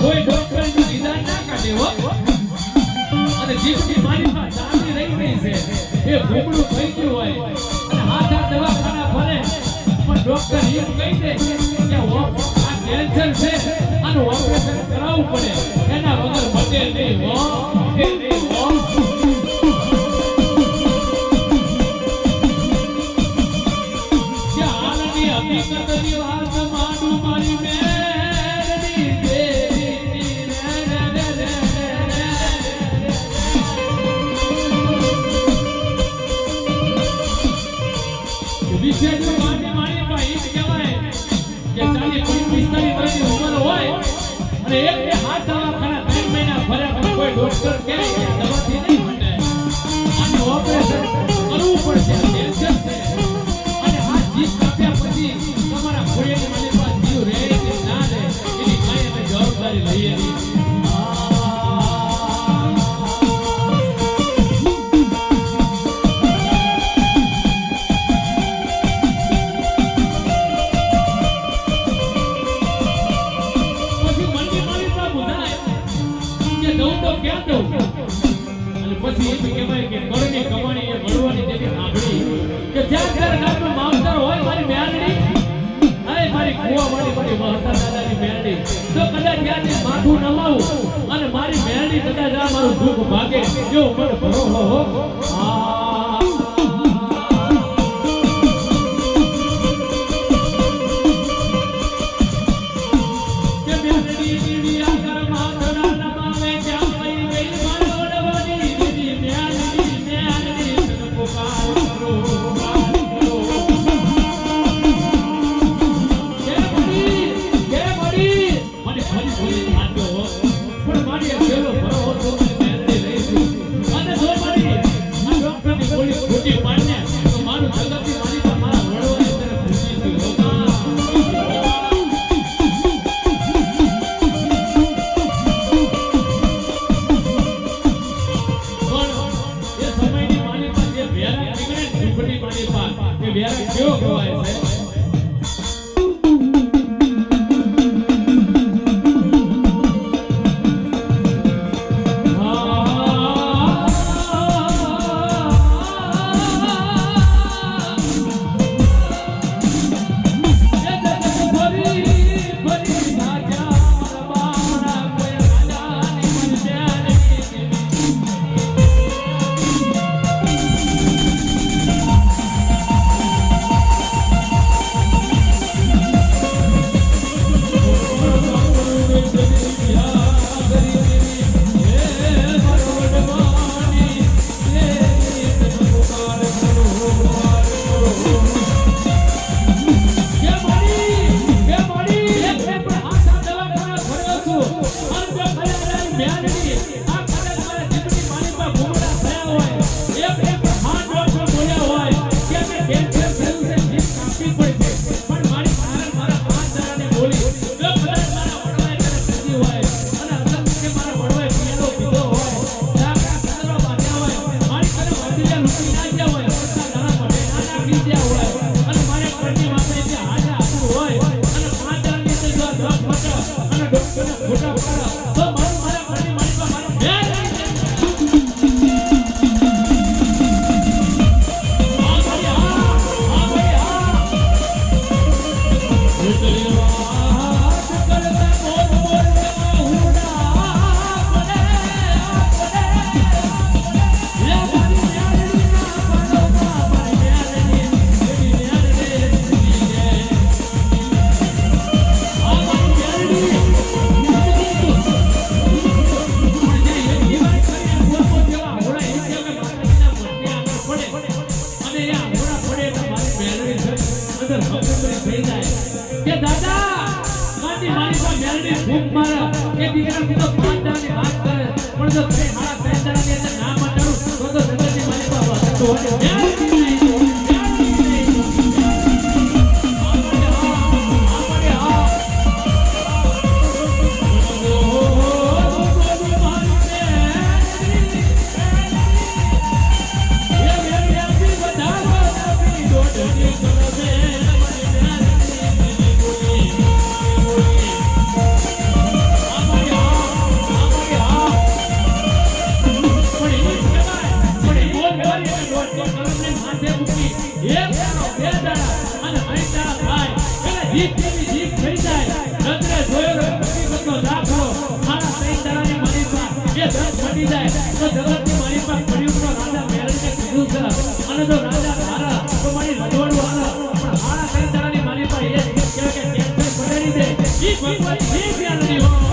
કોઈ ડોક્ટર નું નિદાન ના કાઢે હો અને જીવની મારી માં ચાલી રહી ગઈ છે એ ભૂમડું થઈ ગયું હોય અને હાથ દવાખાના ભરે પણ ડોક્ટર એમ કહી દે કે આ કેન્સર છે આનું ઓપરેશન કરાવવું પડે એના વગર મટે નહીં હો મટે નહીં હો કે આનની હકીકતની વાત માનું મારી ડોક્ટર કહે દવાથી નહીં મટે અને ઓપરેશન કરવું પડશે ટેન્શન છે અને આ જીત કાપ્યા પછી તમારા ઘોડિયાની મને પાસે જીવ રહે કે ના રહે એની કાંઈ અમે જવાબદારી લઈએ નહીં પછી એમ કહેવાય કે કરણી કમાણી એ ભળવાની જેવી સાંભળી કે જ્યાં ગામનો માવતર હોય મારી મેરડી અરે મારી કુવાવાળી મારી મહતા દાદાની મેરડી તો કદાચ ત્યાંથી માથું નમાવું અને મારી મેરડી કદાચ આ મારું દુઃખ ભાગે જો મને ભરોસો હો જીભની જીભ થઈ જાય નજરે જોયેલો હકીકતનો દાખલો મારા ત્રણ દાડાની માલિકા એ ધન મટી જાય તો જગતની માલિકા કળિયુગનો રાજા મેળવીને કીધું છે અને જો રાજા ધારા તો મારી રજવાડું હારા પણ મારા ત્રણ દાડાની માલિકા એ જીભ કહેવાય કે કેન્સર પડાડી દે ઈ ભગવાન જીભ યાદ નહીં હો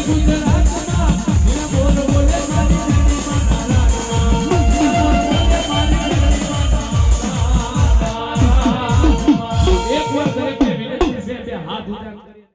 ગુજરાત